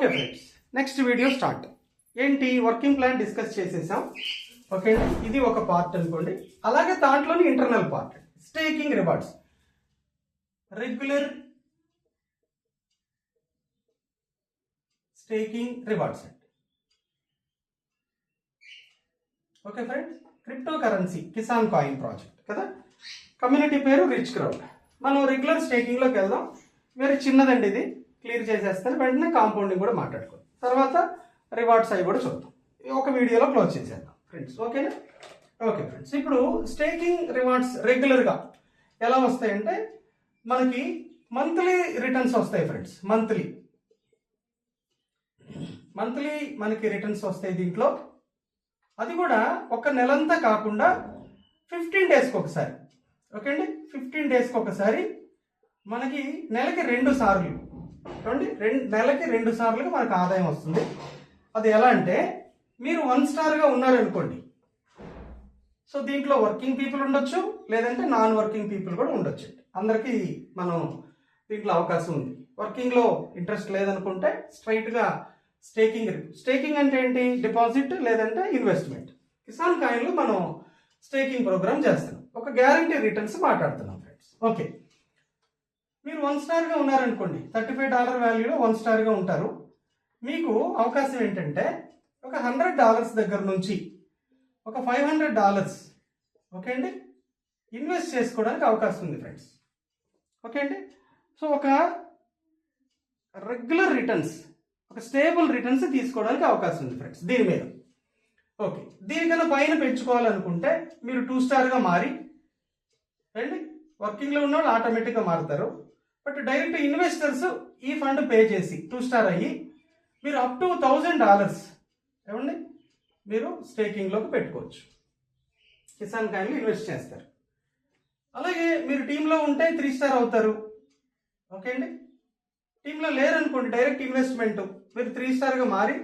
Okay friends, next video start. ఏంటి working plan discuss చేసేసాం. Okay, ఇది ఒక పార్ట్ అనుకోండి. అలాగే దాంట్లోని internal part staking rewards, regular staking rewards అండి. Okay friends, cryptocurrency Kisan coin project కదా, కమ్యూనిటీ పేరు రిచ్ క్రౌడ్. మనం రెగ్యులర్ స్టేకింగ్లోకి వెళ్దాం. వెరీ చిన్నదండి, ఇది క్లియర్ చేసేస్తాను. వెంటనే కాంపౌండింగ్ కూడా మాట్లాడుకోండి. తర్వాత రివార్డ్స్ అవి కూడా చూద్దాం. ఒక వీడియోలో క్లోజ్ చేసేద్దాం ఫ్రెండ్స్. ఓకేనా? ఓకే ఫ్రెండ్స్, ఇప్పుడు స్టేకింగ్ రివార్డ్స్ రెగ్యులర్గా ఎలా వస్తాయంటే మనకి మంత్లీ రిటర్న్స్ వస్తాయి ఫ్రెండ్స్. మంత్లీ మనకి రిటర్న్స్ వస్తాయి దీంట్లో. అది కూడా ఒక నెలంతా కాకుండా 15 డేస్కి ఒకసారి. ఓకే అండి, 15 డేస్కి ఒకసారి మనకి నెలకి 2 సార్లు చూడండి, నెలకి 2 సార్లుగా మనకు ఆదాయం వస్తుంది. అది ఎలా అంటే మీరు 1 స్టార్గా ఉన్నారనుకోండి, సో దీంట్లో వర్కింగ్ పీపుల్ ఉండొచ్చు, లేదంటే నాన్ వర్కింగ్ పీపుల్ కూడా ఉండొచ్చు. అందరికీ మనం దీంట్లో అవకాశం ఉంది. వర్కింగ్లో ఇంట్రెస్ట్ లేదనుకుంటే స్ట్రైట్గా స్టేకింగ్ అంటే ఏంటి? డిపాజిట్ లేదంటే ఇన్వెస్ట్మెంట్. కిసాన్ కాయిన్లో మనం స్టేకింగ్ ప్రోగ్రామ్ చేస్తున్నాం. ఒక గ్యారంటీ రిటర్న్స్ మాట్లాడుతున్నాం ఫ్రెండ్స్. ఓకే, మీరు 1 స్టార్గా ఉన్నారనుకోండి, $35 వాల్యూలో 1 స్టార్గా ఉంటారు. మీకు అవకాశం ఏంటంటే ఒక $100 దగ్గర నుంచి ఒక $500 ఓకే అండి ఇన్వెస్ట్ చేసుకోవడానికి అవకాశం ఉంది ఫ్రెండ్స్. ఓకే అండి, సో ఒక రెగ్యులర్ రిటర్న్స్, ఒక స్టేబుల్ రిటర్న్స్ తీసుకోవడానికి అవకాశం ఉంది ఫ్రెండ్స్ దీని మీద. ఓకే, దీనికన్నా పైన పెంచుకోవాలనుకుంటే మీరు 2 స్టార్గా మారి రండి. వర్కింగ్లో ఉన్న వాళ్ళు ఆటోమేటిక్గా మారుతారు. బట్ డైరెక్ట్ ఇన్వెస్టర్స్ ఈ ఫండ్ పే చేసి 2 స్టార్ అయ్యి మీరు అప్ టు $1000 ఏమండి మీరు స్టేకింగ్లోకి పెట్టుకోవచ్చు. కిసాన్ కాయిన్లో ఇన్వెస్ట్ చేస్తారు. అలాగే మీరు టీంలో ఉంటే 3 స్టార్ అవుతారు. ఓకే అండి, టీంలో లేరనుకోండి, డైరెక్ట్ ఇన్వెస్ట్మెంట్ మీరు 3 స్టార్గా మారి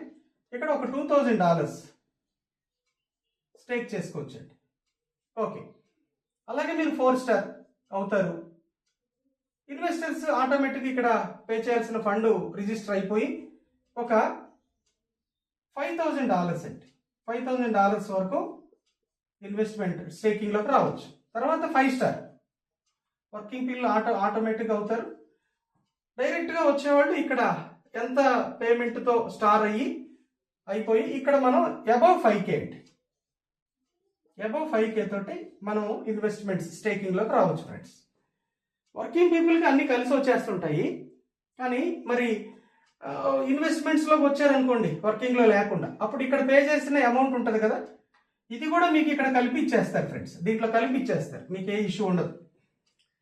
ఇక్కడ ఒక $2000 స్టేక్ చేసుకోవచ్చు అండి. ఓకే, అలాగే మీరు 4 స్టార్ అవుతారు. ఇన్వెస్టర్స్ ఆటోమేటిక్ ఇక్కడ పే చేయాల్సిన ఫండ్ రిజిస్టర్ అయిపోయి ఒక $5000 అండి, $5000 వరకు ఇన్వెస్ట్మెంట్ స్టేకింగ్లోకి రావచ్చు. తర్వాత 5 స్టార్ వర్కింగ్ పీపుల్ ఆటోమేటిక్ అవుతారు. డైరెక్ట్గా వచ్చేవాళ్ళు ఇక్కడ ఎంత పేమెంట్తో స్టార్ అయిపోయి ఇక్కడ మనం అబవ్ 5K అండి, అబవ్ 5K తోటి మనం ఇన్వెస్ట్మెంట్స్ స్టేకింగ్లోకి రావచ్చు ఫ్రెండ్స్. వర్కింగ్ పీపుల్కి అన్ని కలిసి వచ్చేస్తుంటాయి. కానీ మరి ఇన్వెస్ట్మెంట్స్లోకి వచ్చారనుకోండి వర్కింగ్లో లేకుండా, అప్పుడు ఇక్కడ పే చేసిన అమౌంట్ ఉంటుంది కదా, ఇది కూడా మీకు ఇక్కడ కలిపి ఇచ్చేస్తారు ఫ్రెండ్స్. దీంట్లో కలిపి ఇచ్చేస్తారు, మీకు ఏ ఇష్యూ ఉండదు.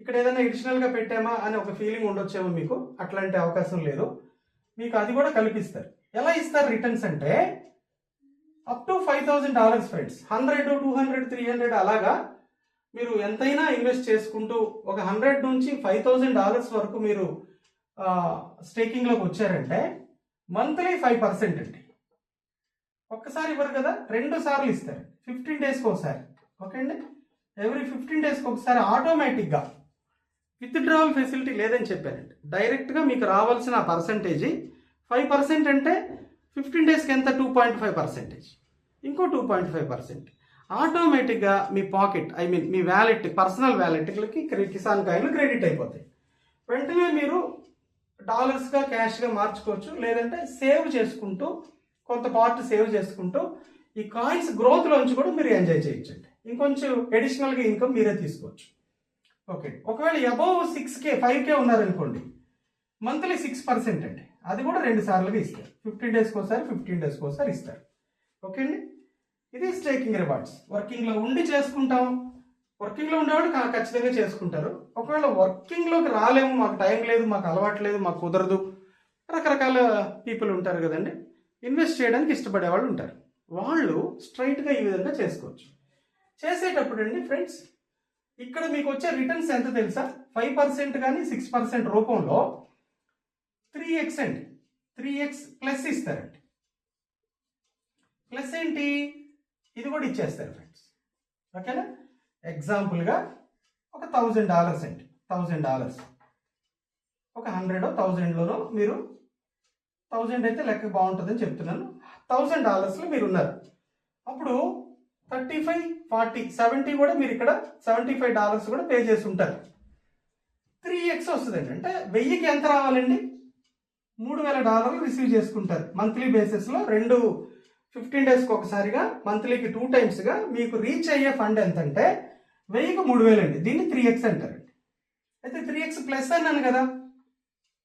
ఇక్కడ ఏదైనా అడిషనల్గా పెట్టామా అని ఒక ఫీలింగ్ ఉండొచ్చేమో మీకు, అట్లాంటి అవకాశం లేదు. మీకు అది కూడా కల్పిస్తారు. ఎలా ఇస్తారు రిటర్న్స్ అంటే అప్ టు $5000 ఫ్రెండ్స్. 100, 200, 300 అలాగా మీరు ఎంతైనా ఇన్వెస్ట్ చేసుకుంటూ ఒక 100 నుంచి $5000 వరకు మీరు స్టేకింగ్లోకి వచ్చారంటే మంత్లీ 5% అండి. ఒక్కసారి ఇవ్వరు కదా, 2 సార్లు ఇస్తారు. 15 డేస్కి ఒకసారి. ఓకే అండి, ఎవ్రీ 15 డేస్కి ఒకసారి ఆటోమేటిక్గా విత్డ్రావల్ ఫెసిలిటీ లేదని చెప్పారండి. డైరెక్ట్గా మీకు రావాల్సిన పర్సంటేజ్ 5% అంటే 15 డేస్కి ఎంత? 2.5%. ఇంకో 2.5% ఆటోమేటిక్గా మీ పాకెట్, ఐ మీన్ మీ వ్యాలెట్, పర్సనల్ వ్యాలెట్లకి కిసాన్ కాయిన్లు క్రెడిట్ అయిపోతాయి. వెంటనే మీరు డాలర్స్గా క్యాష్గా మార్చుకోవచ్చు, లేదంటే సేవ్ చేసుకుంటూ కొంత పార్ట్ సేవ్ చేసుకుంటూ ఈ కాయిన్స్ గ్రోత్లోంచి కూడా మీరు ఎంజాయ్ చేయొచ్చండి. ఇంకొంచెం అడిషనల్గా ఇన్కమ్ మీరే తీసుకోవచ్చు. ఓకే, ఒకవేళ అబౌవ్ 6K 5K ఉన్నారనుకోండి, మంత్లీ 6% అండి. అది కూడా 2 సార్లుగా ఇస్తారు. 15 డేస్కి ఒకసారి, 15 డేస్కి ఒకసారి ఇస్తారు. ఓకే అండి, ఇది స్టేకింగ్ రివార్డ్స్. వర్కింగ్లో ఉండి చేసుకుంటాం. వర్కింగ్లో ఉండేవాళ్ళు ఖచ్చితంగా చేసుకుంటారు. ఒకవేళ వర్కింగ్లోకి రాలేము, మాకు టైం లేదు, మాకు అలవాటు లేదు, మాకు కుదరదు, రకరకాల పీపుల్ ఉంటారు కదండి, ఇన్వెస్ట్ చేయడానికి ఇష్టపడే వాళ్ళు ఉంటారు. వాళ్ళు స్ట్రైట్గా ఈ విధంగా చేసుకోవచ్చు. చేసేటప్పుడు అండి ఫ్రెండ్స్, ఇక్కడ మీకు వచ్చే రిటర్న్స్ ఎంత తెలుసా? 5% కానీ 6% రూపంలో 3x అండి, 3x ప్లస్ ఇస్తారండి. ప్లస్ ఏంటి? ఇది కూడా ఇచ్చేస్తారు ఫ్రెండ్స్. ఓకేనా? ఎగ్జాంపుల్గా ఒక $1000 అండి, $1000 ఒక 100 1000లోనో మీరు 1000 అయితే లెక్క బాగుంటుందని చెప్తున్నాను. $1000 మీరు ఉన్నారు. అప్పుడు 35, 40, 70 కూడా మీరు ఇక్కడ $75 కూడా పే చేసి ఉంటారు. 3x వస్తుందండి. అంటే 1000కి ఎంత రావాలండి? $3000 రిసీవ్ చేసుకుంటారు మంత్లీ బేసిస్లో. 15 డేస్కి ఒకసారిగా, మంత్లీకి 2 టైమ్స్గా మీకు రీచ్ అయ్యే ఫండ్ ఎంత అంటే 1000కి 3000 అండి. దీన్ని 3x అంటారండి. అయితే 3x ప్లస్ అన్నాను కదా,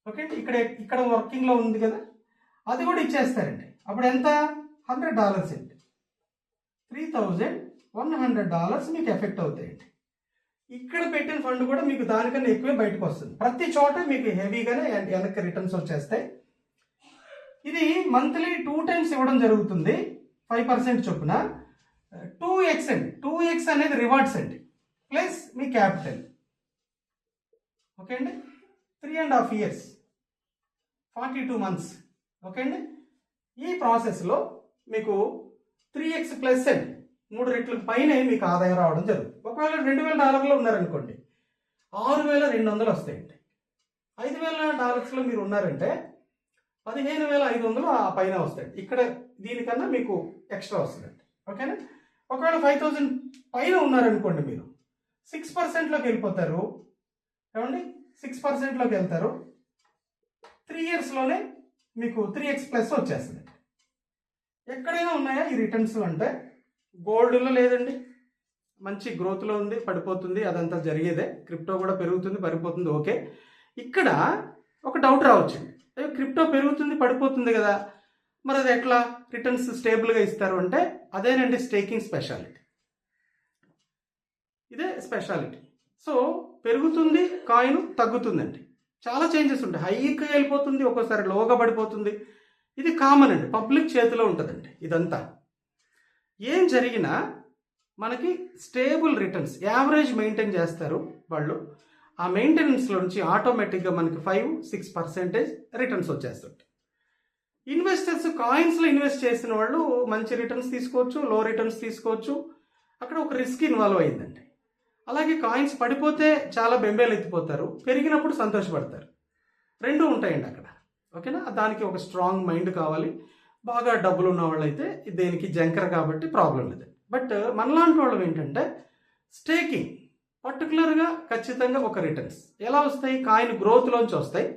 ఓకే అండి. ఇక్కడ వర్కింగ్లో ఉంది కదా, అది కూడా ఇచ్చేస్తారండి. అప్పుడు ఎంత? $100 అండి. $3100 మీకు ఎఫెక్ట్ అవుతాయండి. ఇక్కడ పెట్టిన ఫండ్ కూడా మీకు దానికన్నా ఎక్కువే బయటకు వస్తుంది. ప్రతి చోట మీకు హెవీగానే వెనక్కి రిటర్న్స్ వచ్చేస్తాయి. ఇది మంత్లీ 2 టైమ్స్ ఇవ్వడం జరుగుతుంది, 5% చొప్పున. 2x అండి. 2x అనేది రివార్డ్స్ అండి, ప్లస్ మీ క్యాపిటల్. ఓకే అండి. 3.5 years, 42 months. ఓకే అండి. ఈ ప్రాసెస్లో మీకు 3x ప్లస్ అండి, 3 రెట్ల పైన మీకు ఆదాయం రావడం జరుగుతుంది. ఒకవేళ $2000 ఉన్నారనుకోండి, $6200 వస్తాయండి. $5000 మీరు ఉన్నారంటే 15500 ఆ పైన వస్తాయి. ఇక్కడ దీనికన్నా మీకు ఎక్స్ట్రా వస్తుందండి. ఓకేనా. ఒకవేళ 5000 పైన ఉన్నారనుకోండి, మీరు 6%లోకి వెళ్ళిపోతారు. ఏమండి, 6%లోకి వెళ్తారు. 3 yearsలోనే మీకు 3x ప్లస్ వచ్చేస్తుంది. ఎక్కడైనా ఉన్నాయా ఈ రిటర్న్స్ అంటే? గోల్డ్లో లేదండి, మంచి గ్రోత్లో ఉంది, పడిపోతుంది, అదంతా జరిగేదే. క్రిప్టో కూడా పెరుగుతుంది, పడిపోతుంది, ఓకే. ఇక్కడ ఒక డౌట్ రావచ్చండి, క్రిప్టో పెరుగుతుంది, పడిపోతుంది కదా, మరి అది ఎట్లా రిటర్న్స్ స్టేబుల్గా ఇస్తారు అంటే? అదేనండి స్టేకింగ్ స్పెషాలిటీ. ఇదే స్పెషాలిటీ. సో పెరుగుతుంది కాయిన్, తగ్గుతుందండి, చాలా చేంజెస్ ఉంటాయి. హైకి వెళ్ళిపోతుంది, ఒక్కోసారి లోగా పడిపోతుంది. ఇది కామన్ అండి, పబ్లిక్ చేతిలో ఉంటుందండి ఇదంతా. ఏం జరిగినా మనకి స్టేబుల్ రిటర్న్స్, యావరేజ్ మెయింటైన్ చేస్తారు వాళ్ళు. ఆ మెయింటెనెన్స్లో నుంచి ఆటోమేటిక్గా మనకి 5-6% రిటర్న్స్ వచ్చేస్తుంటాయి. ఇన్వెస్టర్స్ కాయిన్స్లో ఇన్వెస్ట్ చేసిన వాళ్ళు మంచి రిటర్న్స్ తీసుకోవచ్చు, లో రిటర్న్స్ తీసుకోవచ్చు. అక్కడ ఒక రిస్క్ ఇన్వాల్వ్ అయిందండి. అలాగే కాయిన్స్ పడిపోతే చాలా బెంబేలు ఎత్తిపోతారు, పెరిగినప్పుడు సంతోషపడతారు. రెండూ ఉంటాయండి అక్కడ. ఓకేనా. దానికి ఒక స్ట్రాంగ్ మైండ్ కావాలి. బాగా డబ్బులు ఉన్న వాళ్ళు అయితే దేనికి జంకర్ కాబట్టి ప్రాబ్లం లేదు. బట్ మనలాంటి వాళ్ళు ఏంటంటే స్టేకింగ్ పర్టికులర్గా ఖచ్చితంగా ఒక రిటర్న్స్ ఎలా వస్తాయి? కాయిన్ గ్రోత్లోంచి వస్తాయి.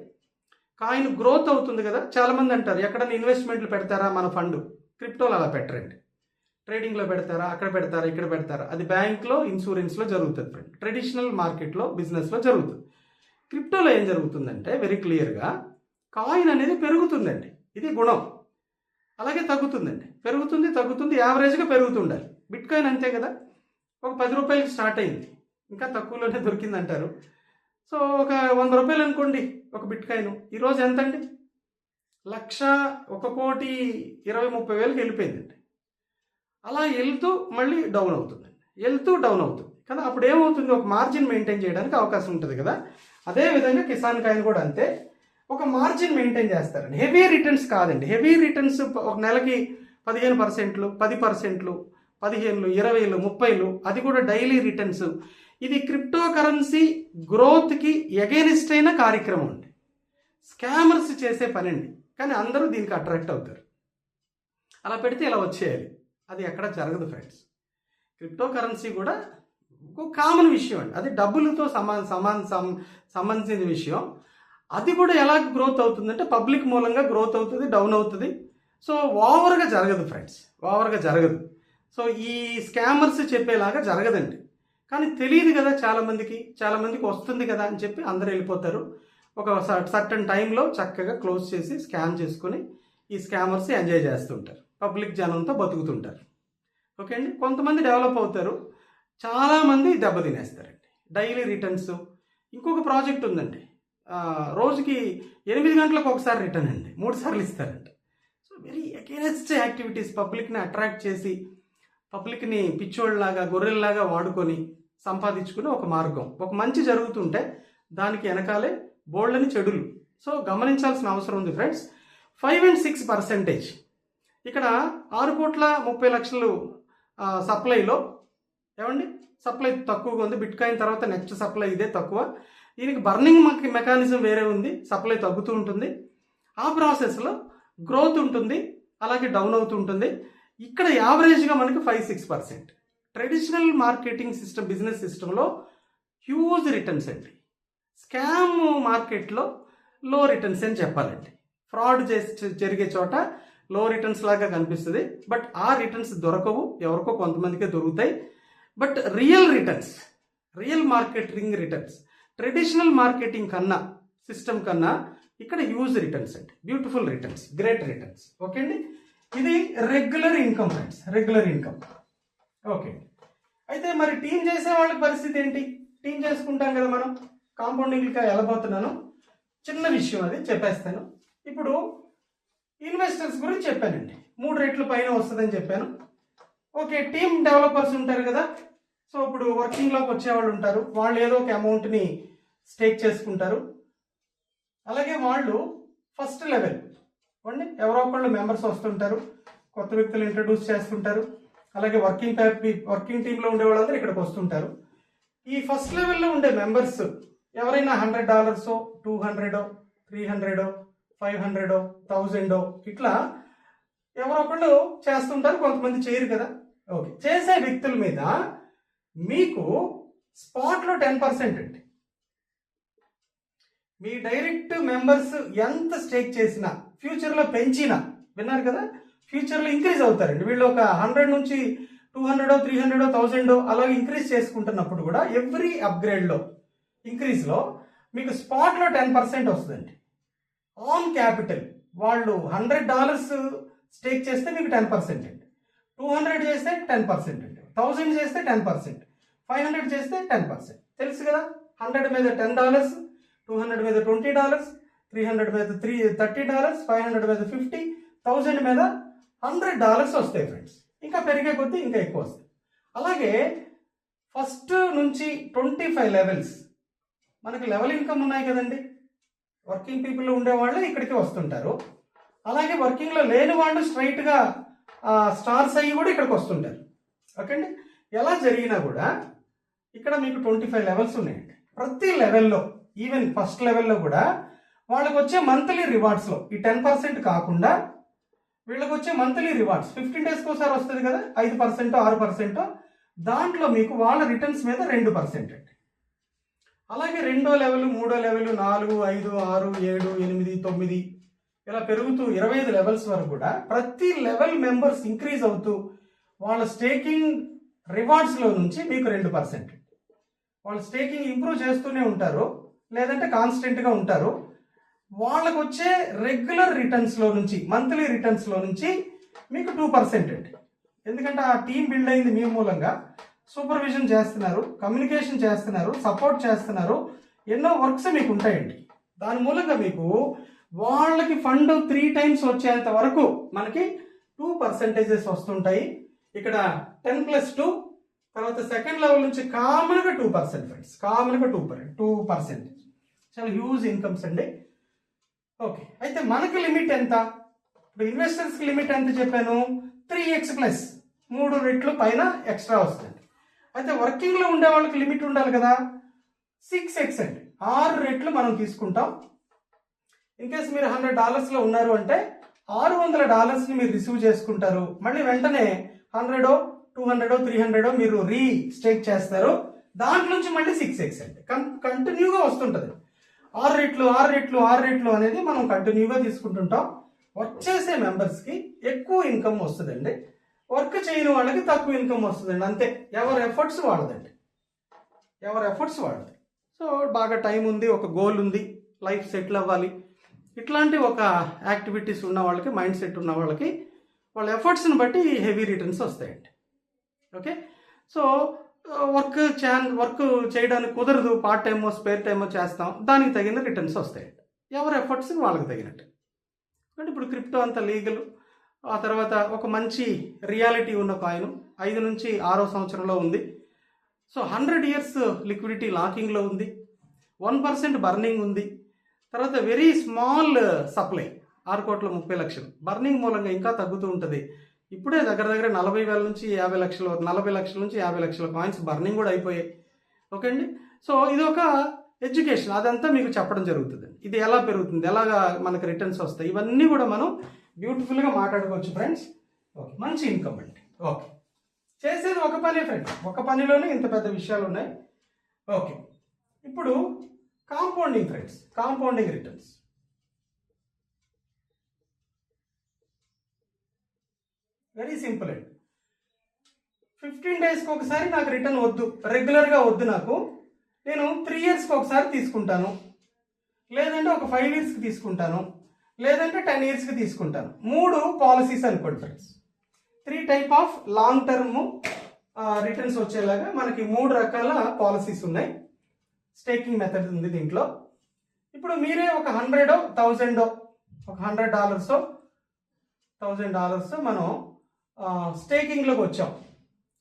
కాయిన్ గ్రోత్ అవుతుంది కదా. చాలామంది అంటారు, ఎక్కడైనా ఇన్వెస్ట్మెంట్లు పెడతారా మన ఫండ్? క్రిప్టోలో అలా పెట్టరండి. ట్రేడింగ్లో పెడతారా, అక్కడ పెడతారా, ఇక్కడ పెడతారా? అది బ్యాంక్లో, ఇన్సూరెన్స్లో జరుగుతుంది ఫ్రెండ్. ట్రెడిషనల్ మార్కెట్లో, బిజినెస్లో జరుగుతుంది. క్రిప్టోలో ఏం జరుగుతుందంటే వెరీ క్లియర్గా కాయిన్ అనేది పెరుగుతుందండి, ఇది గుణం. అలాగే తగ్గుతుందండి, పెరుగుతుంది, తగ్గుతుంది, యావరేజ్గా పెరుగుతుండాలి. బిట్ కాయిన్ అంతే కదా, ఒక 10 రూపాయలకి స్టార్ట్ అయింది, ఇంకా తక్కువలోనే దొరికింది అంటారు. సో ఒక 100 రూపాయలు అనుకోండి ఒక బిట్ కాయిన్, ఈరోజు ఎంత అండి? 1,20,30,000 వెళ్ళిపోయిందండి. అలా వెళ్తూ మళ్ళీ డౌన్ అవుతుందండి, వెళ్తూ డౌన్ అవుతుంది కదా. అప్పుడు ఏమవుతుంది? ఒక మార్జిన్ మెయింటైన్ చేయడానికి అవకాశం ఉంటుంది కదా. అదేవిధంగా కిసాన్ కాయిన్ కూడా అంతే, ఒక మార్జిన్ మెయింటైన్ చేస్తారండి. హెవీ రిటర్న్స్ కాదండి. హెవీ రిటర్న్స్ ఒక నెలకి 15%, 10%, 15, 20, 30, అది కూడా డైలీ రిటర్న్స్. ఇది క్రిప్టో కరెన్సీ గ్రోత్కి ఎగెనిస్ట్ అయిన కార్యక్రమం అండి. స్కామర్స్ చేసే పని అండి, కానీ అందరూ దీనికి అట్రాక్ట్ అవుతారు. అలా పెడితే ఇలా వచ్చేయాలి, అది ఎక్కడ జరగదు ఫ్రెండ్స్. క్రిప్టో కరెన్సీ కూడా ఒక కామన్ విషయం అండి, అది డబ్బులతో సంబంధించిన విషయం. అది కూడా ఎలా గ్రోత్ అవుతుందంటే పబ్లిక్ మూలంగా గ్రోత్ అవుతుంది, డౌన్ అవుతుంది. సో ఓవర్గా జరగదు ఫ్రెండ్స్, ఓవర్గా జరగదు. సో ఈ స్కామర్స్ చెప్పేలాగా జరగదండి. కానీ తెలియదు కదా చాలామందికి వస్తుంది కదా అని చెప్పి అందరూ వెళ్ళిపోతారు. ఒక సర్టన్ టైంలో చక్కగా క్లోజ్ చేసి స్కామ్ చేసుకొని ఈ స్కామర్స్ ఎంజాయ్ చేస్తుంటారు, పబ్లిక్ జనంతో బతుకుతుంటారు. ఓకే అండి. కొంతమంది డెవలప్ అవుతారు, చాలామంది దెబ్బతినేస్తారండి. Daily returns. ఇంకొక ప్రాజెక్ట్ ఉందండి, రోజుకి 8 గంటలకు ఒకసారి రిటర్న్ అండి, 3 సార్లు ఇస్తారండి. సో వెరీ అగెనెస్ట్ యాక్టివిటీస్, పబ్లిక్ని అట్రాక్ట్ చేసి పబ్లిక్ని పిచ్చోళ్ళలాగా, గొర్రెల్లాగా వాడుకొని సంపాదించుకునే ఒక మార్గం. ఒక మంచి జరుగుతుంటే దానికి వెనకాలే బోల్డ్ని చెడులు. సో గమనించాల్సిన అవసరం ఉంది ఫ్రెండ్స్. 5 and 6% ఇక్కడ 6,30,00,000 సప్లైలో ఏమండి సప్లై తక్కువగా ఉంది. బిట్ కాయిన్ తర్వాత నెక్స్ట్ సప్లై ఇదే తక్కువ. దీనికి బర్నింగ్ మెకానిజం వేరే ఉంది, సప్లై తగ్గుతూ ఉంటుంది. ఆ ప్రాసెస్లో గ్రోత్ ఉంటుంది, అలాగే డౌన్ అవుతుంటుంది. ఇక్కడ యావరేజ్గా మనకి 5-6%. ట్రెడిషనల్ మార్కెటింగ్ సిస్టమ్, బిజినెస్ సిస్టంలో హ్యూజ్ రిటర్న్స్ అండి. స్కామ్ మార్కెట్లో లో రిటర్న్స్ అని చెప్పాలండి. ఫ్రాడ్ జరిగే చోట లో రిటర్న్స్ లాగా కనిపిస్తుంది, బట్ ఆ రిటర్న్స్ దొరకవు, ఎవరికో కొంతమందికే దొరుకుతాయి. But real returns, real marketing returns traditional marketing కన్నా, సిస్టమ్ కన్నా ఇక్కడ యూజ్ రిటర్న్స్ అండి. Beautiful returns, great returns. Okay అండి, ఇది regular income friends, regular income. Okay, అయితే మరి టీం చేసే వాళ్ళ పరిస్థితి ఏంటి? టీం చేసుకుంటాం కదా మనం. కాంపౌండింగ్కి వెళ్ళబోతున్నాను, చిన్న విషయం అది చెప్పేస్తాను. ఇప్పుడు ఇన్వెస్టర్స్ గురించి చెప్పానండి, 3 రెట్లు పైన వస్తుందని చెప్పాను. ఓకే, టీమ్ డెవలపర్స్ ఉంటారు కదా. సో ఇప్పుడు వర్కింగ్లోకి వచ్చేవాళ్ళు ఉంటారు, వాళ్ళు ఏదో ఒక అమౌంట్ని స్టేక్ చేసుకుంటారు. అలాగే వాళ్ళు ఫస్ట్ లెవెల్ అండి, ఎవరో ఒకళ్ళు మెంబర్స్ వస్తుంటారు, కొత్త వ్యక్తులు ఇంట్రడ్యూస్ చేస్తుంటారు. అలాగే వర్కింగ్ టీంలో ఉండే వాళ్ళందరూ ఇక్కడికి వస్తుంటారు. ఈ ఫస్ట్ లెవెల్లో ఉండే మెంబర్స్ ఎవరైనా $100, $200, $300, $500, $1000 ఇట్లా ఎవరో ఒకళ్ళు చేస్తుంటారు, కొంతమంది చేయరు కదా. ఓకే, చేసే వ్యక్తుల మీద మీకు స్పాట్లో 10% అండి. మీ డైరెక్ట్ మెంబర్స్ ఎంత స్టేక్ చేసినా, ఫ్యూచర్లో పెంచినా, విన్నారు కదా, ఫ్యూచర్లో ఇంక్రీజ్ అవుతారండి. వీళ్ళు ఒక 100 నుంచి 200, 300, 1000 అలాగే ఇంక్రీజ్ చేసుకుంటున్నప్పుడు కూడా ఎవ్రీ అప్గ్రేడ్లో, ఇంక్రీజ్లో మీకు స్పాట్లో 10% వస్తుందండి. ఆన్ క్యాపిటల్ వాళ్ళు $100 స్టేక్ చేస్తే మీకు 10% అండి, 200 చేస్తే 10% అండి, 1000 చేస్తే 10%, 500 చేస్తే 10%. తెలుసు కదా, 100 మీద $10, 200 మీద $20, 300 మీద $30, 500 మీద $50, 1000 మీద $100 వస్తాయి ఫ్రెండ్స్. ఇంకా పెరిగే కొద్దీ ఇంకా ఎక్కువ వస్తాయి. అలాగే ఫస్ట్ నుంచి 25 లెవెల్స్ మనకి లెవెల్ ఇన్కమ్ ఉన్నాయి కదండి. వర్కింగ్ పీపుల్ ఉండేవాళ్ళు ఇక్కడికి వస్తుంటారు. అలాగే వర్కింగ్లో లేని వాళ్ళు స్ట్రైట్గా స్టార్స్ అయ్యి కూడా ఇక్కడికి వస్తుంటారు. ఓకే అండి, ఎలా జరిగినా కూడా ఇక్కడ మీకు 25 లెవెల్స్ ఉన్నాయండి. ప్రతి లెవెల్లో, ఈవెన్ ఫస్ట్ లెవెల్లో కూడా వాళ్ళకి వచ్చే మంత్లీ రివార్డ్స్లో ఈ 10% కాకుండా వీళ్ళకి వచ్చే మంత్లీ రివార్డ్స్ 15 డేస్కి ఒకసారి వస్తుంది కదా, 5%, 6%. దాంట్లో మీకు వాళ్ళ రిటర్న్స్ మీద 2% అండి. అలాగే 2వ లెవెల్, 3వ లెవెల్, 4, 5, 6, 7, 8, 9 ఇలా పెరుగుతూ 25 లెవెల్స్ వరకు కూడా ప్రతి లెవెల్ మెంబర్స్ ఇంక్రీజ్ అవుతూ వాళ్ళ స్టేకింగ్ రివార్డ్స్లో నుంచి మీకు 2%. వాళ్ళు స్టేకింగ్ ఇంప్రూవ్ చేస్తూనే ఉంటారు, లేదంటే కాన్స్టెంట్గా ఉంటారు. వాళ్ళకు వచ్చే రెగ్యులర్ రిటర్న్స్లో నుంచి, మంత్లీ రిటర్న్స్లో నుంచి మీకు 2% అండి. ఎందుకంటే ఆ టీం బిల్డ్ అయింది మీ మూలంగా. సూపర్విజన్ చేస్తున్నారు, కమ్యూనికేషన్ చేస్తున్నారు, సపోర్ట్ చేస్తున్నారు, ఎన్నో వర్క్స్ మీకు ఉంటాయండి. దాని మూలంగా మీకు వాళ్ళకి ఫండ్ 3 times వచ్చేంత వరకు మనకి 2% వస్తుంటాయి. ఇక్కడ 10+2, తర్వాత సెకండ్ లెవెల్ నుంచి కామన్గా 2% ఫ్రెండ్స్, కామన్గా 2%. చాలా హ్యూజ్ ఇన్కమ్స్ అండి. ఓకే, అయితే మనకి లిమిట్ ఎంత? ఇప్పుడు ఇన్వెస్టర్స్కి లిమిట్ ఎంత చెప్పాను? 3x ప్లస్ 3 రెట్లు పైన ఎక్స్ట్రా వస్తుంది. అయితే వర్కింగ్లో ఉండే వాళ్ళకి లిమిట్ ఉండాలి కదా, 6x అండి, 6 రెట్లు మనం తీసుకుంటాం. ఇన్ కేసు మీరు $100లో ఉన్నారు అంటే $600 మీరు రిసీవ్ చేసుకుంటారు. మళ్ళీ వెంటనే 100, 200, 300 మీరు స్టేక్ చేస్తారు. దాంట్లో నుంచి మళ్ళీ 6x అండి, కంటిన్యూగా వస్తుంటుంది. 6 రెట్లు 6 రెట్లు 6 రెట్లు అనేది మనం కంటిన్యూగా తీసుకుంటుంటాం. వర్క్ చేసే మెంబర్స్కి ఎక్కువ ఇన్కమ్ వస్తుందండి, వర్క్ చేయని వాళ్ళకి తక్కువ ఇన్కమ్ వస్తుందండి. అంతే, ఎవరి ఎఫర్ట్స్ వాళ్ళదండి, ఎవరి ఎఫర్ట్స్ వాళ్ళది. సో బాగా టైం ఉంది, ఒక గోల్ ఉంది, లైఫ్ సెటిల్ అవ్వాలి, ఇట్లాంటి ఒక యాక్టివిటీస్ ఉన్న వాళ్ళకి, మైండ్ సెట్ ఉన్న వాళ్ళకి వాళ్ళ ఎఫర్ట్స్ని బట్టి హెవీ రిటర్న్స్ వస్తాయండి. ఓకే, సో వర్క్ చేయడానికి కుదరదు, పార్ట్ టైమో స్పేర్ టైమో చేస్తాం, దానికి తగిన రిటర్న్స్ వస్తాయండి, ఎవరి ఎఫర్ట్స్ వాళ్ళకి తగినట్టు. అంటే ఇప్పుడు క్రిప్టో అంత లీగల్, ఆ తర్వాత ఒక మంచి రియాలిటీ ఉన్న కాయిన్ 5 నుంచి 6వ సంవత్సరంలో ఉంది. సో 100 years లిక్విడిటీ లాకింగ్లో ఉంది, 1% బర్నింగ్ ఉంది. తర్వాత వెరీ స్మాల్ సప్లై, 6,30,00,000 బర్నింగ్ మూలంగా ఇంకా తగ్గుతూ ఉంటుంది. ఇప్పుడే దగ్గర 40,000 నుంచి 50 లక్షలు, 40 లక్షల నుంచి 50 లక్షల కాయిన్స్ బర్నింగ్ కూడా అయిపోయాయి. ఓకే అండి, సో ఇది ఒక ఎడ్యుకేషన్, అదంతా మీకు చెప్పడం జరుగుతుంది. ఇది ఎలా పెరుగుతుంది, ఎలాగా మనకు రిటర్న్స్ వస్తాయి, ఇవన్నీ కూడా మనం బ్యూటిఫుల్గా మాట్లాడుకోవచ్చు ఫ్రెండ్స్. ఓకే, మంచి ఇన్కమ్ అండి. ఓకే, చేసేది ఒక పనే ఫ్రెండ్స్, ఒక పనిలోనే ఇంత పెద్ద విషయాలు ఉన్నాయి. ఓకే, ఇప్పుడు compounding friends, compounding returns. Very simple అండి. 15 డేస్కి ఒకసారి నాకు రిటర్న్ వద్దు, రెగ్యులర్గా వద్దు నాకు. నేను 3 ఇయర్స్కి ఒకసారి తీసుకుంటాను, లేదంటే ఒక 5 ఇయర్స్కి తీసుకుంటాను, లేదంటే 10 ఇయర్స్కి తీసుకుంటాను. 3 పాలసీస్ అనుకోండి friends. 3 type of long term returns వచ్చేలాగా మనకి 3 రకాల పాలసీస్ ఉన్నాయి. స్టేకింగ్ మెథడ్ ఉంది దీంట్లో. ఇప్పుడు మీరే ఒక $100, ఒక $100, $1,000 మనం స్టేకింగ్లోకి వచ్చి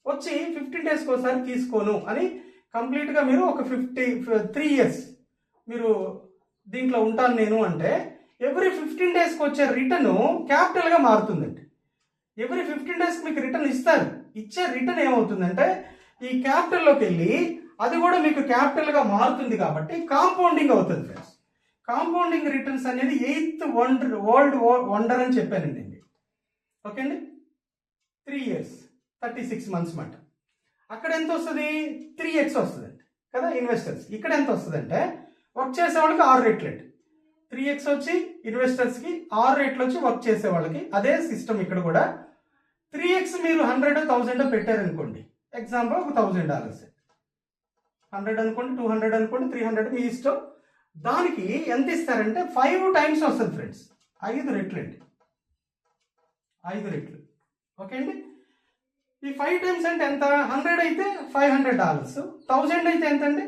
15 డేస్కి ఒకసారి తీసుకోను అని కంప్లీట్గా మీరు ఒక 3 ఇయర్స్ మీరు దీంట్లో ఉంటాను నేను అంటే, ఎవ్రీ 15 డేస్కి వచ్చే రిటర్న్ క్యాపిటల్గా మారుతుందండి. ఎవ్రీ 15 డేస్కి మీకు రిటర్న్ ఇస్తారు. ఇచ్చే రిటర్న్ ఏమవుతుందంటే ఈ క్యాపిటల్లోకి వెళ్ళి అది కూడా మీకు క్యాపిటల్గా మారుతుంది కాబట్టి కాంపౌండింగ్ అవుతుంది ఫ్రెండ్స్. కాంపౌండింగ్ రిటర్న్స్ అనేది 8th వరల్డ్ వండర్ అని చెప్పానండి. ఓకే అండి, 3 ఇయర్స్ 36 months మాట. అక్కడ ఎంత వస్తుంది? 3x వస్తుందండి కదా ఇన్వెస్టర్స్. ఇక్కడ ఎంత వస్తుందంటే వర్క్ చేసే వాళ్ళకి 6 రెట్లు అండి. 3x వచ్చి ఇన్వెస్టర్స్కి, 6 రెట్లు వచ్చి వర్క్ చేసే వాళ్ళకి. అదే సిస్టమ్ ఇక్కడ కూడా. 3x మీరు 100, 1000 పెట్టారనుకోండి, ఎగ్జాంపుల్ ఒక $1,000, 100 అనుకోండి, 200 అనుకోండి, 300 మీ ఇష్టం. దానికి ఎంత ఇస్తారంటే 5 times వస్తుంది ఫ్రెండ్స్. 5 రెట్లు అండి, 5 రెట్లు. ఓకే అండి, ఈ 5 times అంటే ఎంత? 100 అయితే $500, 1000 అయితే ఎంత అండి?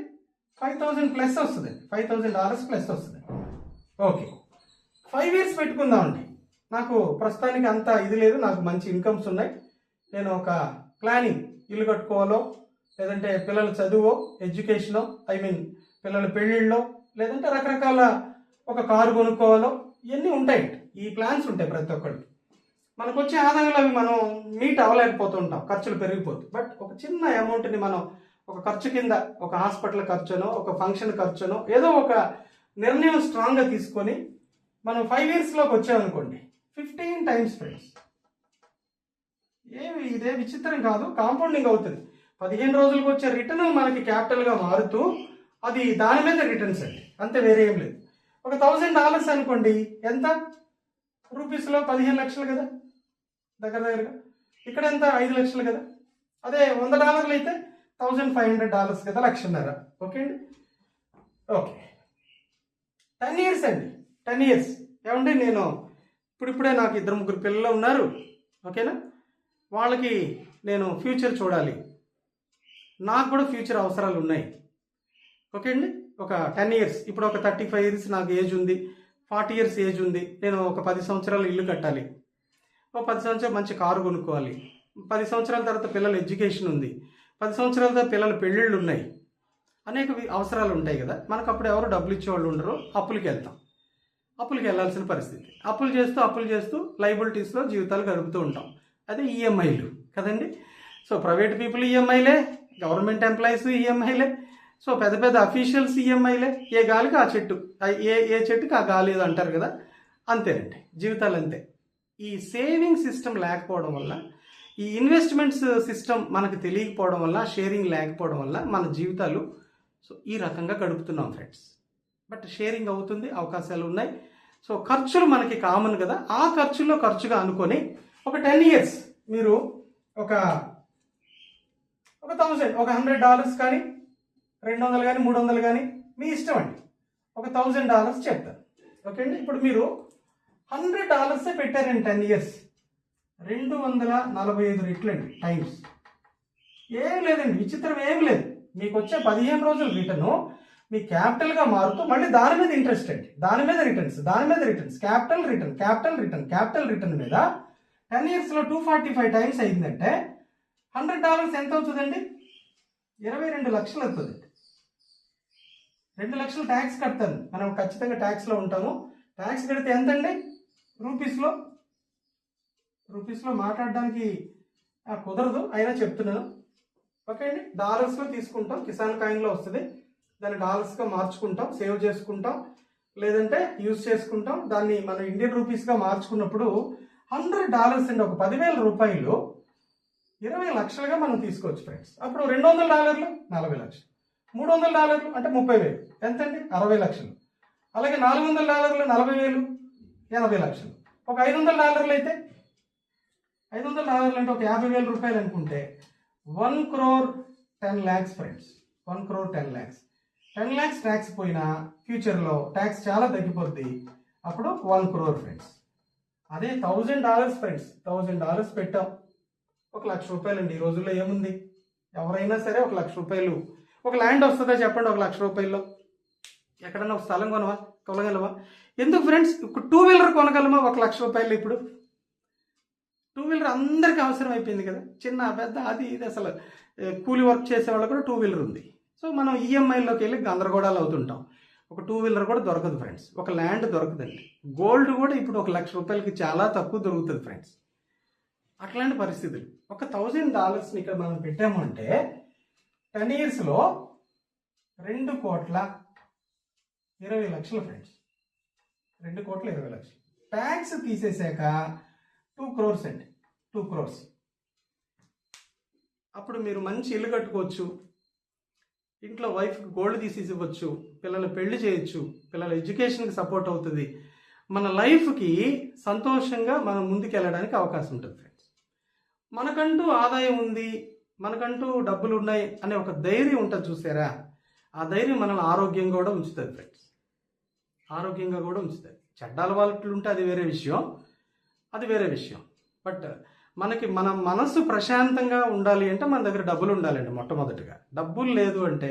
5,000 ప్లస్ వస్తుంది, $5,000 ప్లస్ వస్తుంది. ఓకే, 5 years పెట్టుకుందామండి. నాకు ప్రస్తుతానికి అంత ఇది లేదు, నాకు మంచి ఇన్కమ్స్ ఉన్నాయి. నేను ఒక ప్లానింగ్, ఇల్లు కట్టుకోవాలో, లేదంటే పిల్లల చదువో, ఎడ్యుకేషనో, పిల్లల పెళ్ళిళ్ళో, లేదంటే రకరకాల ఒక కారు కొనుక్కోవాలో, ఇవన్నీ ఉంటాయి. ఈ ప్లాన్స్ ఉంటాయి ప్రతి ఒక్కరికి. మనకు వచ్చే ఆదాయంలో అవి మనం మీట్ అవ్వలేకపోతుంటాం, ఖర్చులు పెరిగిపోతాయి. బట్ ఒక చిన్న అమౌంట్ని మనం ఒక ఖర్చు కింద, ఒక హాస్పిటల్ ఖర్చునో, ఒక ఫంక్షన్ ఖర్చునో, ఏదో ఒక నిర్ణయం స్ట్రాంగ్గా తీసుకొని మనం 5 yearsలోకి వచ్చామనుకోండి, 15 times ఫ్రెండ్స్. ఇదే విచిత్రం కాదు, కాంపౌండింగ్ అవుతుంది. 15 రోజులకు వచ్చే రిటర్న్ మనకి క్యాపిటల్గా మారుతూ అది దాని మీద రిటర్న్స్ అండి, అంతే, వేరే ఏం లేదు. ఒక $1,000 అనుకోండి, ఎంత రూపీస్లో? 15 లక్షలు కదా దగ్గరగా. ఇక్కడ ఎంత? 5 లక్షలు కదా. అదే $100 అయితే $1,500 కదా, 1,50,000. ఓకే అండి. ఓకే, 10 years అండి. 10 years ఏమండి, నేను ఇప్పుడిప్పుడే నాకు 2-3 పిల్లలు ఉన్నారు. ఓకేనా, వాళ్ళకి నేను ఫ్యూచర్ చూడాలి, నాకు కూడా ఫ్యూచర్ అవసరాలు ఉన్నాయి. ఓకే అండి, ఒక 10 years, ఇప్పుడు ఒక 35 years నాకు ఏజ్ ఉంది, 40 years ఏజ్ ఉంది. నేను ఒక 10 సంవత్సరాలు ఇల్లు కట్టాలి, ఒక 10 సంవత్సరాలు మంచి కారు కొనుక్కోవాలి, 10 సంవత్సరాల తర్వాత పిల్లల ఎడ్యుకేషన్ ఉంది, 10 సంవత్సరాల తర్వాత పిల్లల పెళ్ళిళ్ళు ఉన్నాయి, అనేక అవసరాలు ఉంటాయి కదా. మనకు అప్పుడు ఎవరు డబ్బులు ఇచ్చేవాళ్ళు ఉండరు, అప్పులకి వెళ్తాం, అప్పులకి వెళ్ళాల్సిన పరిస్థితి. అప్పులు చేస్తూ లైబిలిటీస్లో జీవితాలు గడుపుతూ ఉంటాం. అదే ఈఎంఐలు కదండి. సో ప్రైవేట్ పీపుల్ ఈఎంఐలే, గవర్నమెంట్ ఎంప్లాయీస్ ఈఎంఐలే, సో పెద్ద పెద్ద అఫీషియల్స్ ఈఎంఐలే. ఏ గాలికి ఆ చెట్టు, ఏ చెట్టుకి ఆ గాలి అంటారు కదా, అంతేనండి జీవితాలు అంతే. ఈ సేవింగ్ సిస్టమ్ లేకపోవడం వల్ల, ఈ ఇన్వెస్ట్మెంట్స్ సిస్టమ్ మనకు తెలియకపోవడం వల్ల, షేరింగ్ లేకపోవడం వల్ల మన జీవితాలు సో ఈ రకంగా గడుపుతున్నాం ఫ్రెండ్స్. బట్ షేరింగ్ అవుతుంది, అవకాశాలు ఉన్నాయి. సో ఖర్చులు మనకి కామన్ కదా, ఆ ఖర్చుల్లో ఖర్చుగా అనుకొని ఒక 10 years మీరు ఒక 1,000, ఒక $100 కానీ, 200 కానీ, 300 కానీ, మీ ఇష్టం అండి. ఒక $1,000 చెప్తారు. ఓకే అండి, ఇప్పుడు మీరు $100 పెట్టారండి 10 years, 245 రెట్లు అండి టైమ్స్. ఏం లేదండి, విచిత్రం ఏం లేదు. మీకు వచ్చే 15 రోజుల రిటర్ను మీ క్యాపిటల్గా మారుతూ మళ్ళీ దాని మీద ఇంట్రెస్ట్ అండి, దాని మీద రిటర్న్స్, క్యాపిటల్ రిటర్న్ మీద 10 yearsలో 245 times అయిందంటే $100 ఎంత అవుతుందండి? 22 లక్షలు అవుతుందండి. 2 లక్షలు ట్యాక్స్ కడతాను, మనం ఖచ్చితంగా ట్యాక్స్లో ఉంటాము. ట్యాక్స్ కడితే ఎంతండి? రూపీస్లో మాట్లాడడానికి కుదరదు, అయినా చెప్తున్నాను. ఓకే అండి, డాలర్స్లో తీసుకుంటాం, కిసాన్ కాయిన్లో వస్తుంది, దాన్ని డాలర్స్గా మార్చుకుంటాం, సేవ్ చేసుకుంటాం, లేదంటే యూజ్ చేసుకుంటాం. దాన్ని మనం ఇండియన్ రూపీస్గా మార్చుకున్నప్పుడు $100 అండి, ఒక 10,000 రూపాయలు 20 లక్షలుగా మనం తీసుకోవచ్చు ఫ్రెండ్స్. అప్పుడు $200 40 లక్షలు, $300 అంటే 30,000, ఎంతండి 60 లక్షలు. అలాగే $400 40,000 80 లక్షలు. ఒక $500 అయితే $500 అంటే ఒక 50,000 రూపాయలు అనుకుంటే 1,10,00,000 ఫ్రెండ్స్. 1,10,00,000. 10 lakhs ట్యాక్స్ పోయినా ఫ్యూచర్లో ట్యాక్స్ చాలా తగ్గిపోద్ది. అప్పుడు 1 crore ఫ్రెండ్స్. అదే $1,000 ఫ్రెండ్స్, $1,000 పెట్టాం, ₹1,00,000 అండి. ఈ రోజుల్లో ఏముంది, ఎవరైనా సరే ₹1,00,000. ఒక ల్యాండ్ వస్తుందా చెప్పండి ₹1,00,000? ఎక్కడన్నా ఒక స్థలం కొనగలవా? ఎందుకు ఫ్రెండ్స్, ఇప్పుడు 2 వీలర్ కొనగలమా ₹1,00,000? ఇప్పుడు 2 వీలర్ అందరికీ అవసరం అయిపోయింది కదా, చిన్న పెద్ద అది ఇది. అసలు కూలీ వర్క్ చేసే వాళ్ళకు కూడా 2 వీలర్ ఉంది. సో మనం ఈఎంఐలోకి వెళ్ళి గందరగోళాలు అవుతుంటాం. ఒక 2 వీలర్ కూడా దొరకదు ఫ్రెండ్స్, ఒక ల్యాండ్ దొరకదండి. గోల్డ్ కూడా ఇప్పుడు ₹1,00,000 చాలా తక్కువ దొరుకుతుంది ఫ్రెండ్స్. అట్లాంటి పరిస్థితులు. ఒక $1,000 ఇక్కడ మనం పెట్టాము అంటే 10 yearsలో 2,20,00,000 ఫ్రెండ్స్. 2,20,00,000. ట్యాక్స్ తీసేసాక 2 crores అండి, 2 crores. అప్పుడు మీరు మంచి ఇల్లు కట్టుకోవచ్చు, ఇంట్లో వైఫ్కి గోల్డ్ తీసేసి ఇవ్వచ్చు, పిల్లలు పెళ్లి చేయొచ్చు, పిల్లల ఎడ్యుకేషన్కి సపోర్ట్ అవుతుంది, మన లైఫ్కి సంతోషంగా మనం ముందుకు వెళ్ళడానికి అవకాశం ఉంటుంది ఫ్రెండ్స్. మనకంటూ ఆదాయం ఉంది, మనకంటూ డబ్బులు ఉన్నాయి అనే ఒక ధైర్యం ఉంటుంది చూసారా, ఆ ధైర్యం మనల్ని ఆరోగ్యంగా కూడా ఉంచుతుంది ఫ్రెండ్స్. ఆరోగ్యంగా కూడా ఉంచుతుంది. చెడ్డ అలవాట్లు ఉంటే అది వేరే విషయం. బట్ మనకి మన మనసు ప్రశాంతంగా ఉండాలి అంటే మన దగ్గర డబ్బులు ఉండాలండి. మొట్టమొదటిగా డబ్బులు లేదు అంటే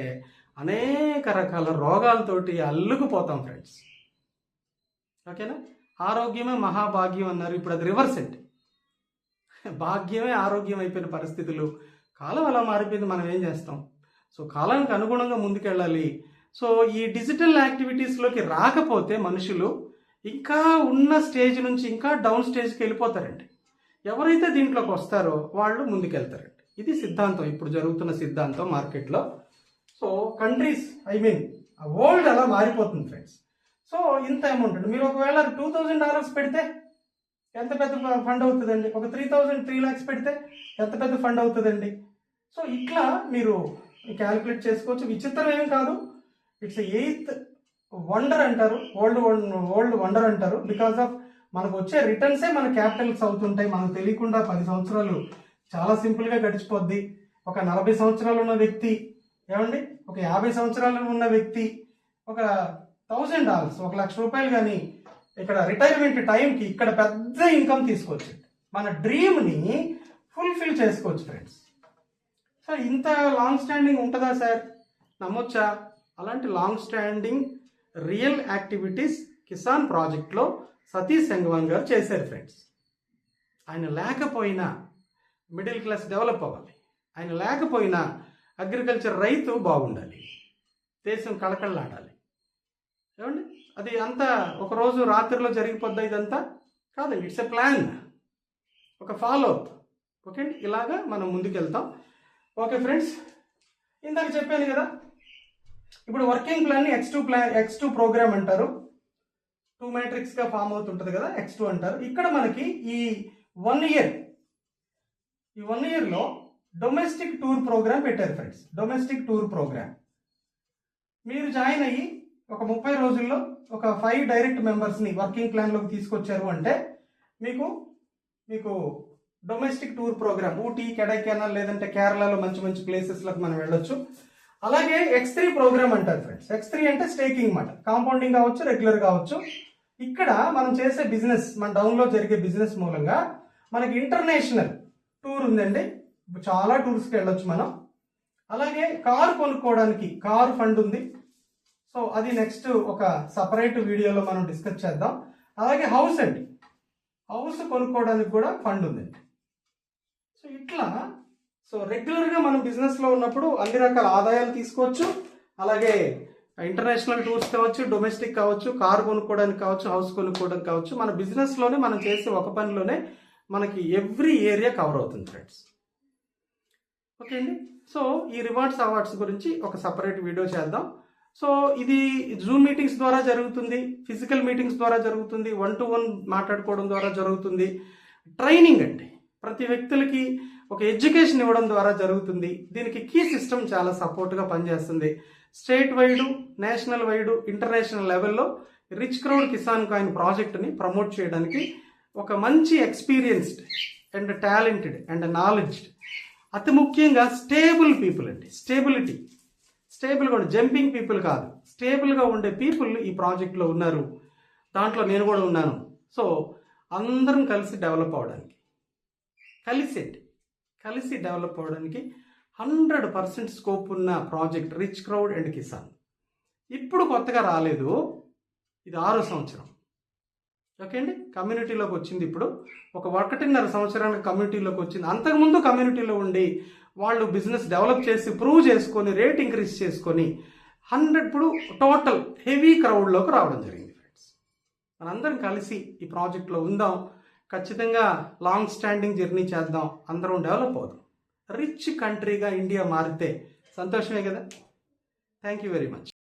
అనేక రకాల రోగాలతోటి అల్లుకుపోతాం ఫ్రెండ్స్. ఓకేనా? ఆరోగ్యమే మహాభాగ్యం అన్నారు, ఇప్పుడు అది రివర్స్ అండి. భాగ్యమే ఆరోగ్యం అయిపోయిన పరిస్థితులు. కాలం అలా మారిపోయింది, మనం ఏం చేస్తాం? సో కాలానికి అనుగుణంగా ముందుకెళ్ళాలి. సో ఈ డిజిటల్ యాక్టివిటీస్లోకి రాకపోతే మనుషులు ఇంకా ఉన్న స్టేజ్ నుంచి ఇంకా డౌన్ స్టేజ్కి వెళ్ళిపోతారండి. ఎవరైతే దీంట్లోకి వస్తారో వాళ్ళు ముందుకెళ్తారండి. ఇది సిద్ధాంతం, ఇప్పుడు జరుగుతున్న సిద్ధాంతం మార్కెట్లో. సో కంట్రీస్, వరల్డ్ అలా మారిపోతుంది ఫ్రెండ్స్. సో ఇంత అమౌంట్ అండి. మీరు ఒకవేళ $2,000 పెడితే ఎంత పెద్ద ఫండ్ అవుతుందండి? ఒక 3 lakhs పెడితే ఎంత పెద్ద ఫండ్ అవుతుందండి? సో ఇట్లా మీరు క్యాలిక్యులేట్ చేసుకోవచ్చు. విచిత్రం ఏం కాదు, ఇట్స్ 8th వండర్ అంటారు, వరల్డ్ వండర్ అంటారు. బికాస్ ఆఫ్ మనకు వచ్చే రిటర్న్సే మన క్యాపిటల్స్ అవుతుంటాయి. మనకు తెలియకుండా 10 సంవత్సరాలు చాలా సింపుల్గా గడిచిపోద్ది. ఒక 40 సంవత్సరాలు ఉన్న వ్యక్తి, ఏమండి, ఒక 50 సంవత్సరాలు ఉన్న వ్యక్తి ఒక $1,000, ₹1,00,000 కానీ ఇక్కడ రిటైర్మెంట్ టైంకి ఇక్కడ పెద్ద ఇన్కమ్ తీసుకోవచ్చు. మన డ్రీమ్ని ఫుల్ఫిల్ చేసుకోవచ్చు ఫ్రెండ్స్. సో ఇంత లాంగ్ స్టాండింగ్ ఉంటుందా సార్, నమ్మొచ్చా? అలాంటి long standing real activities Kisan ప్రాజెక్ట్లో సతీష్ సంగవాన్ గారు చేశారు ఫ్రెండ్స్. ఆయన లేకపోయినా మిడిల్ క్లాస్ డెవలప్ అవ్వాలి, ఆయన లేకపోయినా అగ్రికల్చర్ రైతు బాగుండాలి, దేశం కళకళలాడాలి. ఏమండి, అది అంతా ఒకరోజు రాత్రిలో జరిగిపోద్దా? ఇదంతా కాదండి, ఇట్స్ ఎ ప్లాన్, ఒక ఫాలో అప్. ఓకే అండి, ఇలాగా మనం ముందుకెళ్తాం. ఓకే ఫ్రెండ్స్, ఇందాక చెప్పాను కదా, ఇప్పుడు వర్కింగ్ ప్లాన్ని X2 ప్రోగ్రామ్ అంటారు. 2 matrixగా ఫామ్ అవుతుంటుంది కదా, X2 అంటారు. ఇక్కడ మనకి ఈ 1 yearలో డొమెస్టిక్ టూర్ ప్రోగ్రామ్ పెట్టారు ఫ్రెండ్స్. డొమెస్టిక్ టూర్ ప్రోగ్రామ్ మీరు జాయిన్ అయ్యి ఒక 30 రోజుల్లో ఒక 5 డైరెక్ట్ మెంబర్స్ని వర్కింగ్ ప్లాన్లోకి తీసుకొచ్చారు అంటే మీకు domestic tour program Ooty, Kodaikanal లేదంటే కేరళలో మంచి మంచి ప్లేసెస్లకు మనం వెళ్ళొచ్చు. అలాగే X3 ప్రోగ్రామ్ అంటారు ఫ్రెండ్స్. X3 అంటే స్టేకింగ్ మాట, కాంపౌండింగ్ కావచ్చు, రెగ్యులర్ కావచ్చు. ఇక్కడ మనం చేసే బిజినెస్, మన డౌన్లో జరిగే బిజినెస్ మూలంగా మనకి ఇంటర్నేషనల్ టూర్ ఉందండి. చాలా టూర్స్కి వెళ్ళొచ్చు మనం. అలాగే కారు కొనుక్కోవడానికి కారు ఫండ్ ఉంది. సో అది నెక్స్ట్ ఒక సపరేట్ వీడియోలో మనం డిస్కస్ చేద్దాం. అలాగే హౌస్ అండి, హౌస్ కొనుక్కోవడానికి కూడా ఫండ్ ఉందండి. సో ఇట్లా రెగ్యులర్గా మనం బిజినెస్లో ఉన్నప్పుడు అన్ని రకాల ఆదాయాలు తీసుకోవచ్చు. అలాగే ఇంటర్నేషనల్ టూర్స్ కావచ్చు, డొమెస్టిక్ కావచ్చు, కారు కొనుక్కోవడానికి కావచ్చు, హౌస్ కొనుక్కోవడానికి కావచ్చు. మన బిజినెస్లోనే మనం చేసే ఒక పనిలోనే మనకి ఎవ్రీ ఏరియా కవర్ అవుతుంది ఫ్రెండ్స్. ఓకే అండి, సో ఈ రివార్డ్స్ అవార్డ్స్ గురించి ఒక సపరేట్ వీడియో చేద్దాం. సో ఇది జూమ్ మీటింగ్స్ ద్వారా జరుగుతుంది, ఫిజికల్ మీటింగ్స్ ద్వారా జరుగుతుంది, 1-to-1 మాట్లాడుకోవడం ద్వారా జరుగుతుంది. ట్రైనింగ్ అండి. ప్రతి వ్యక్తులకి ఒక ఎడ్యుకేషన్ ఇవ్వడం ద్వారా జరుగుతుంది. దీనికి కీ సిస్టమ్ చాలా సపోర్ట్గా పనిచేస్తుంది. State wide, national wide, international లెవెల్లో రిచ్ క్రౌడ్ కిసాన్ కాయిన్ ప్రాజెక్ట్ని ప్రమోట్ చేయడానికి ఒక మంచి experienced and talented and knowledged, అతి ముఖ్యంగా స్టేబుల్ పీపుల్ అండి. స్టేబుల్గా ఉండే జంపింగ్ పీపుల్ కాదు, స్టేబుల్గా ఉండే పీపుల్ ఈ ప్రాజెక్ట్లో ఉన్నారు. దాంట్లో నేను కూడా ఉన్నాను. సో అందరం కలిసి డెవలప్ అవడానికి, కలిసి డెవలప్ అవడానికి 100% స్కోప్ ఉన్న project rich crowd and Kisan. ఇప్పుడు కొత్తగా రాలేదు, ఇది 6వ సంవత్సరం. ఓకే అండి, కమ్యూనిటీలోకి వచ్చింది. ఇప్పుడు ఒక 1.5 సంవత్సరానికి కమ్యూనిటీలోకి వచ్చింది. అంతకుముందు కమ్యూనిటీలో ఉండి వాళ్ళు బిజినెస్ డెవలప్ చేసి ప్రూవ్ చేసుకొని రేట్ ఇంక్రీజ్ చేసుకొని 100 ఇప్పుడు టోటల్ హెవీ క్రౌడ్లోకి రావడం జరిగింది. ఫ్రెండ్స్, మనందరం కలిసి ఈ ప్రాజెక్ట్లో ఉందాం. ఖచ్చితంగా లాంగ్ స్టాండింగ్ జర్నీ చేద్దాం, అందరం డెవలప్ అవుదాం. రిచ్ కంట్రీగా ఇండియా మారితే సంతోషమే కదా. Thank you very much.